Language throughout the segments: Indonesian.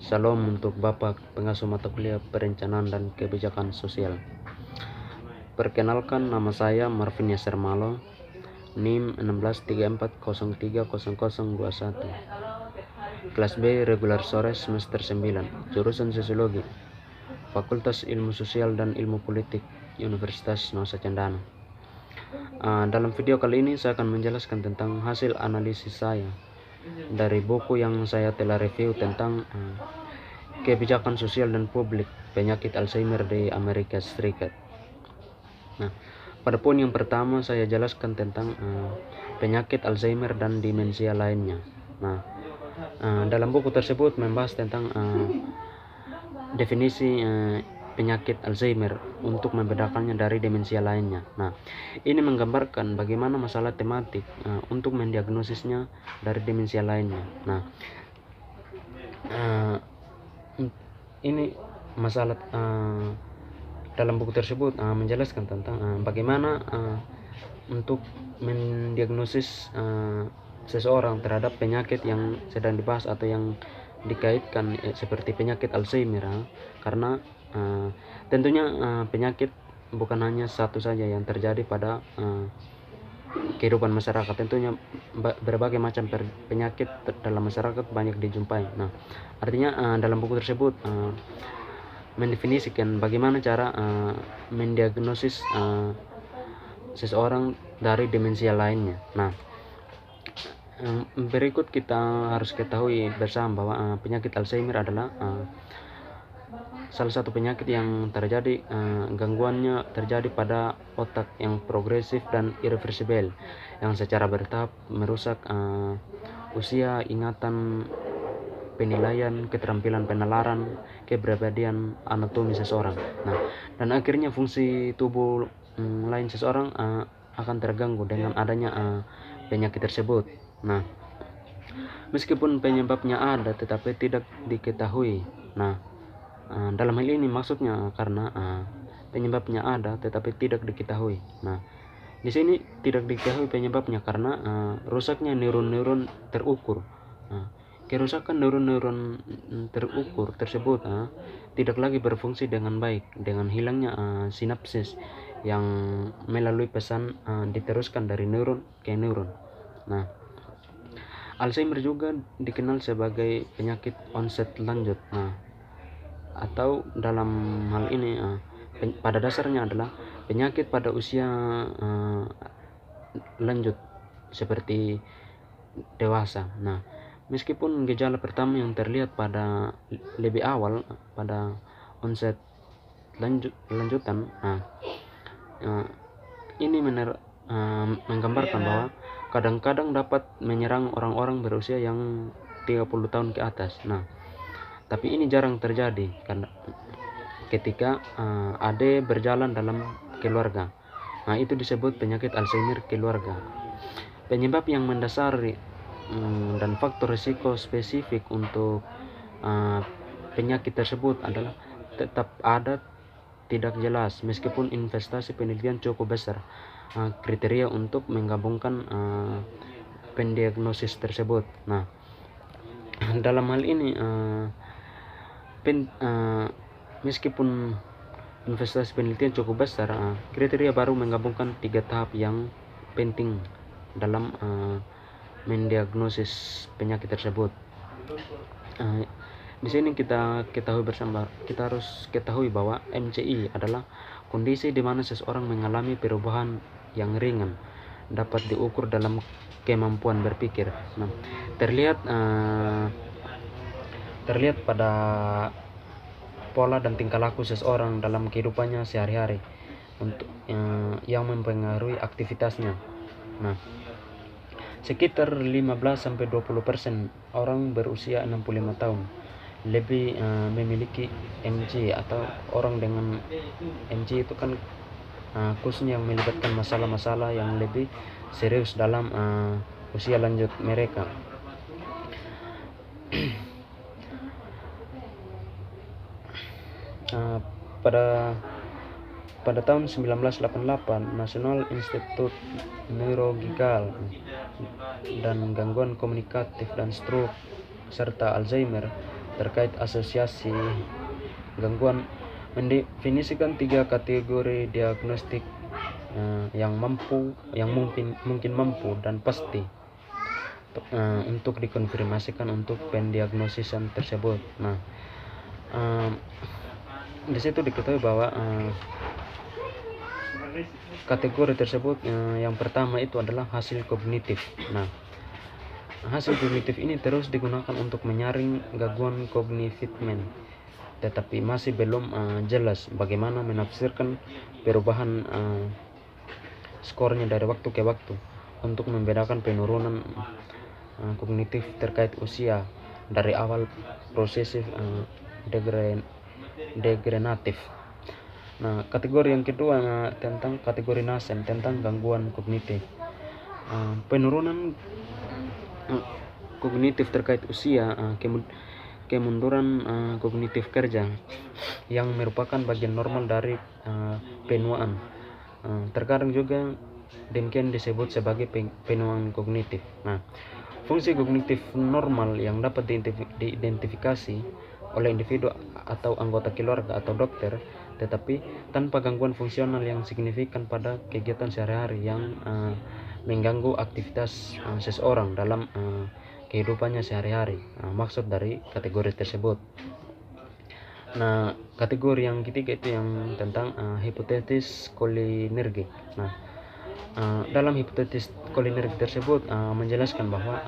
Salam untuk Bapak Pengasuh Mata Kuliah Perencanaan dan Kebijakan Sosial. Perkenalkan, nama saya Marvin Yasser Malo, NIM 1634030021, kelas B regular sore semester 9, jurusan Sosiologi, Fakultas Ilmu Sosial dan Ilmu Politik, Universitas Nusa Cendana. Dalam video kali ini saya akan menjelaskan tentang hasil analisis saya dari buku yang saya telah review tentang kebijakan sosial dan publik penyakit Alzheimer di Amerika Serikat. Nah, pada poin yang pertama saya jelaskan tentang penyakit Alzheimer dan demensia lainnya. Nah, dalam buku tersebut membahas tentang definisi penyakit Alzheimer untuk membedakannya dari demensia lainnya. Nah, ini menggambarkan bagaimana masalah tematik untuk mendiagnosisnya dari demensia lainnya. Nah, ini masalah dalam buku tersebut menjelaskan tentang bagaimana untuk mendiagnosis seseorang terhadap penyakit yang sedang dibahas atau yang dikaitkan seperti penyakit Alzheimer, karena tentunya penyakit bukan hanya satu saja yang terjadi pada kehidupan masyarakat. Tentunya berbagai macam penyakit dalam masyarakat banyak dijumpai. Nah, artinya dalam buku tersebut mendefinisikan bagaimana cara mendiagnosis seseorang dari demensia lainnya. Nah, berikut kita harus ketahui bersama bahwa penyakit Alzheimer adalah salah satu penyakit yang terjadi gangguannya terjadi pada otak yang progresif dan irreversibel yang secara bertahap merusak usia, ingatan, penilaian, keterampilan penalaran, kepribadian, anatomi seseorang. Nah, dan akhirnya fungsi tubuh lain seseorang akan terganggu dengan adanya penyakit tersebut. Nah, meskipun penyebabnya ada tetapi tidak diketahui. Nah, dalam hal ini maksudnya karena penyebabnya ada tetapi tidak diketahui. Nah, di sini tidak diketahui penyebabnya karena rusaknya neuron-neuron terukur. Kerusakan neuron-neuron terukur tersebut tidak lagi berfungsi dengan baik dengan hilangnya sinapsis yang melalui pesan diteruskan dari neuron ke neuron. Nah, Alzheimer juga dikenal sebagai penyakit onset lanjut. Nah, atau dalam hal ini pada dasarnya adalah penyakit pada usia lanjut seperti dewasa. Nah, meskipun gejala pertama yang terlihat pada lebih awal pada onset lanjutan, ini menggambarkan bahwa kadang-kadang dapat menyerang orang-orang berusia yang 30 tahun ke atas. Nah, tapi ini jarang terjadi karena ketika ada berjalan dalam keluarga. Nah, itu disebut penyakit Alzheimer keluarga. Penyebab yang mendasari dan faktor risiko spesifik untuk penyakit tersebut adalah tetap ada tidak jelas meskipun investasi penelitian cukup besar. Kriteria untuk menggabungkan pendiagnosis tersebut. Nah, dalam hal ini meskipun investasi penelitian cukup besar, kriteria baru menggabungkan 3 tahap yang penting dalam mendiagnosis penyakit tersebut. Di sini kita ketahui bersama, kita harus ketahui bahwa MCI adalah kondisi di mana seseorang mengalami perubahan yang ringan dapat diukur dalam kemampuan berpikir. Nah, terlihat pada pola dan tingkah laku seseorang dalam kehidupannya sehari-hari untuk yang mempengaruhi aktivitasnya. Nah, sekitar 15-20% orang berusia 65 tahun lebih memiliki MG, atau orang dengan MG itu kan khususnya yang melibatkan masalah-masalah yang lebih serius dalam usia lanjut mereka. Pada tahun 1988, National Institute Neurological dan Gangguan Komunikatif dan Stroke serta Alzheimer terkait asosiasi gangguan mendefinisikan 3 kategori diagnostik yang mungkin mampu dan pasti untuk dikonfirmasikan untuk pendiagnosisan tersebut. Nah, di situ diketahui bahwa kategori tersebut yang pertama itu adalah hasil kognitif. Nah, hasil kognitif ini terus digunakan untuk menyaring gangguan kognitif tetapi masih belum jelas bagaimana menafsirkan perubahan skornya dari waktu ke waktu untuk membedakan penurunan kognitif terkait usia dari awal prosesif degeneratif. Nah, kategori yang kedua tentang kategori nasem tentang gangguan kognitif. Penurunan kognitif terkait usia, kemunduran kognitif kerja yang merupakan bagian normal dari penuaan. Terkadang juga demikian disebut sebagai penuaan kognitif. Nah, fungsi kognitif normal yang dapat diidentifikasi oleh individu atau anggota keluarga atau dokter, tetapi tanpa gangguan fungsional yang signifikan pada kegiatan sehari-hari yang mengganggu aktivitas seseorang dalam kehidupannya sehari-hari. Maksud dari kategori tersebut. Nah, kategori yang ketiga itu yang tentang hipotesis kolinergik. Nah, dalam hipotesis kolinergik tersebut menjelaskan bahwa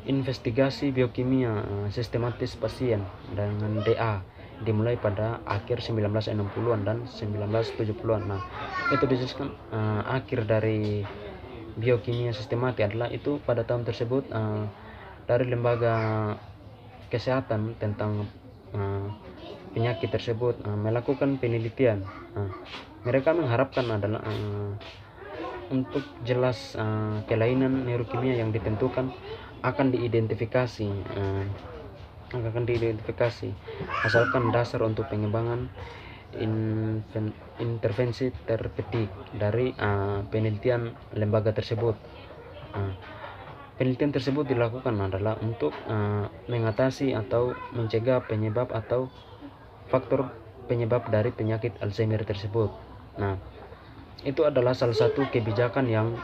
investigasi biokimia sistematis pasien dengan DA dimulai pada akhir 1960-an dan 1970-an. Nah, itu dijelaskan akhir dari biokimia sistematis adalah itu pada tahun tersebut dari lembaga kesehatan tentang penyakit tersebut melakukan penelitian. Mereka mengharapkan adalah untuk jelas kelainan neurokimia yang ditentukan akan diidentifikasi asalkan dasar untuk pengembangan intervensi terpetik dari penelitian lembaga tersebut. Penelitian tersebut dilakukan adalah untuk mengatasi atau mencegah penyebab atau faktor penyebab dari penyakit Alzheimer tersebut. Nah, itu adalah salah satu kebijakan yang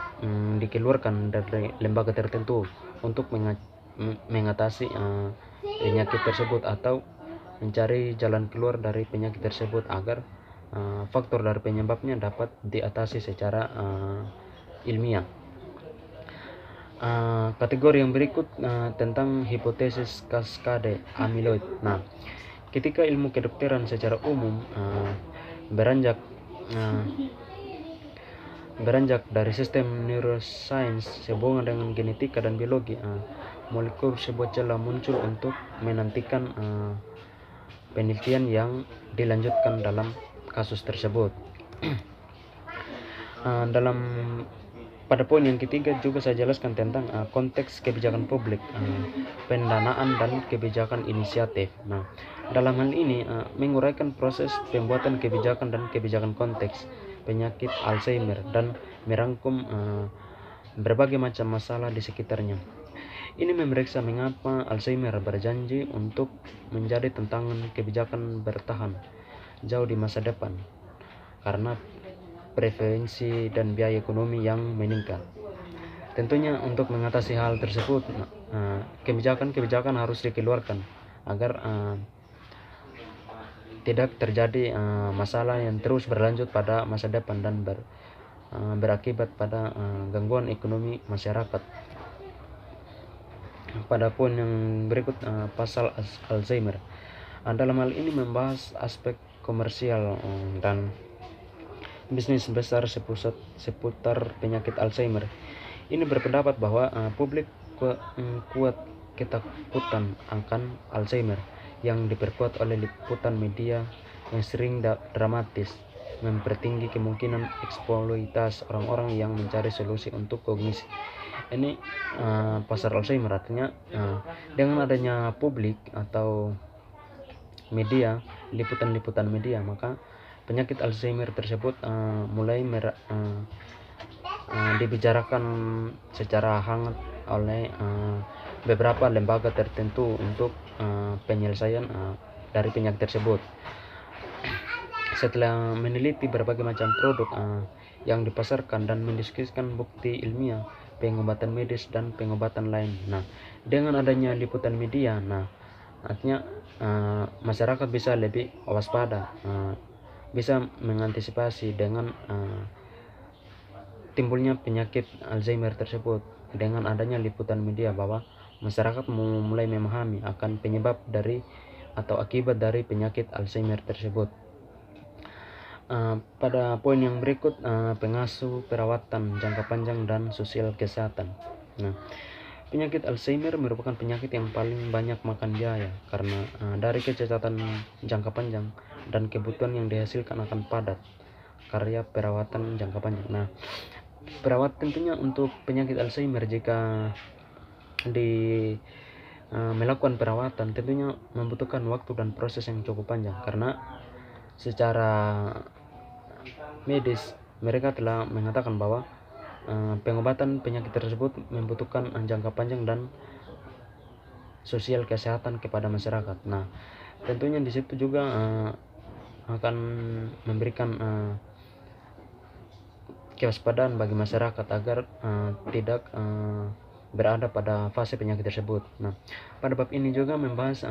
dikeluarkan dari lembaga tertentu untuk mengatasi penyakit tersebut atau mencari jalan keluar dari penyakit tersebut agar faktor dari penyebabnya dapat diatasi secara ilmiah. Kategori yang berikut tentang hipotesis kaskade amiloid. Nah, ketika ilmu kedokteran secara umum beranjak dari sistem neuroscience sehubungan dengan genetika dan biologi, molekul sebuah celah muncul untuk menantikan penelitian yang dilanjutkan dalam kasus tersebut. Pada poin yang ketiga juga saya jelaskan tentang konteks kebijakan publik, pendanaan dan kebijakan inisiatif. Nah, dalam hal ini menguraikan proses pembuatan kebijakan dan kebijakan konteks penyakit Alzheimer dan merangkum berbagai macam masalah di sekitarnya. Ini memeriksa mengapa Alzheimer berjanji untuk menjadi tantangan kebijakan bertahan jauh di masa depan karena preferensi dan biaya ekonomi yang meningkat. Tentunya untuk mengatasi hal tersebut, kebijakan-kebijakan harus dikeluarkan agar tidak terjadi masalah yang terus berlanjut pada masa depan dan berakibat pada gangguan ekonomi masyarakat. Pada poin yang berikut, pasal Alzheimer. Dalam hal ini membahas aspek komersial dan bisnis besar seputar penyakit Alzheimer. Ini berpendapat bahwa publik kuat ketakutan akan Alzheimer yang diperkuat oleh liputan media yang sering dramatis, mempertinggi kemungkinan eksploitasi orang-orang yang mencari solusi untuk kognisi. Ini pasar Alzheimer, artinya dengan adanya publik atau media, liputan-liputan media, maka penyakit Alzheimer tersebut mulai dibicarakan secara hangat oleh beberapa lembaga tertentu untuk penyelesaian dari penyakit tersebut. Setelah meneliti berbagai macam produk yang dipasarkan dan mendiskusikan bukti ilmiah, pengobatan medis dan pengobatan lain. Nah, dengan adanya liputan media, artinya masyarakat bisa lebih waspada, bisa mengantisipasi dengan timbulnya penyakit Alzheimer tersebut. Dengan adanya liputan media, bahwa masyarakat mulai memahami akan penyebab dari atau akibat dari penyakit Alzheimer tersebut. Pada poin yang berikut, pengasuh, perawatan jangka panjang, dan sosial kesehatan. Nah, penyakit Alzheimer merupakan penyakit yang paling banyak makan biaya karena dari kecacatan jangka panjang dan kebutuhan yang dihasilkan akan padat karya perawatan jangka panjang. Nah, perawat tentunya untuk penyakit Alzheimer, jika melakukan perawatan tentunya membutuhkan waktu dan proses yang cukup panjang, karena secara medis mereka telah mengatakan bahwa pengobatan penyakit tersebut membutuhkan jangka panjang dan sosial kesehatan kepada masyarakat. Nah, tentunya di situ juga akan memberikan kewaspadaan bagi masyarakat agar tidak berada pada fase penyakit tersebut. Nah, pada bab ini juga membahas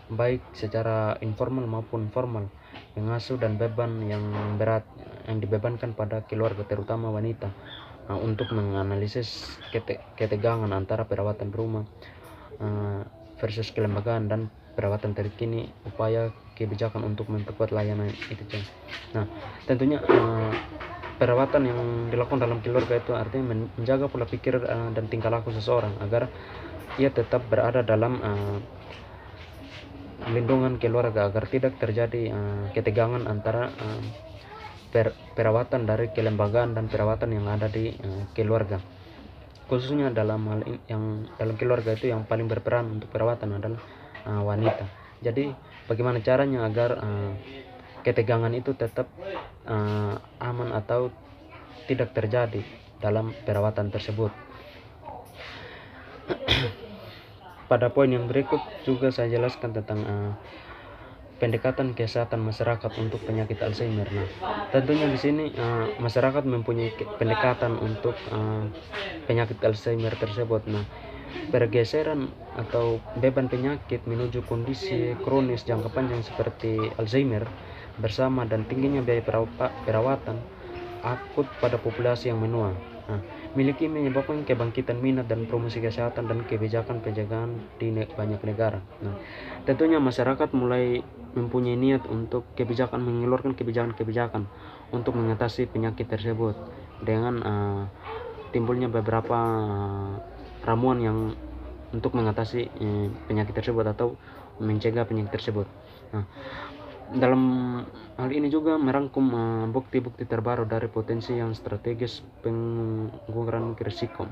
baik secara informal maupun formal pengasuh dan beban yang berat yang dibebankan pada keluarga, terutama wanita, untuk menganalisis ketegangan antara perawatan rumah versus kelembagaan dan perawatan terkini, upaya kebijakan untuk memperkuat layanan itu. Nah, tentunya perawatan yang dilakukan dalam keluarga itu artinya menjaga pola pikir dan tingkah laku seseorang agar ia tetap berada dalam lindungan keluarga, agar tidak terjadi ketegangan antara perawatan dari kelembagaan dan perawatan yang ada di keluarga. Khususnya dalam hal yang dalam keluarga itu yang paling berperan untuk perawatan adalah wanita. Jadi bagaimana caranya agar ketegangan itu tetap aman atau tidak terjadi dalam perawatan tersebut. Pada poin yang berikut juga saya jelaskan tentang pendekatan kesehatan masyarakat untuk penyakit Alzheimer. Nah, tentunya di sini masyarakat mempunyai pendekatan untuk penyakit Alzheimer tersebut. Nah, pergeseran atau beban penyakit menuju kondisi kronis jangka panjang seperti Alzheimer bersama dan tingginya biaya perawatan akut pada populasi yang menua. Nah, miliki menyebabkan kebangkitan minat dan promosi kesehatan dan kebijakan pencegahan di banyak negara. Nah, tentunya masyarakat mulai mempunyai niat untuk mengeluarkan kebijakan-kebijakan untuk mengatasi penyakit tersebut dengan timbulnya beberapa ramuan yang untuk mengatasi penyakit tersebut atau mencegah penyakit tersebut. Nah, dalam hal ini juga merangkum bukti-bukti terbaru dari potensi yang strategis pengurangan risiko.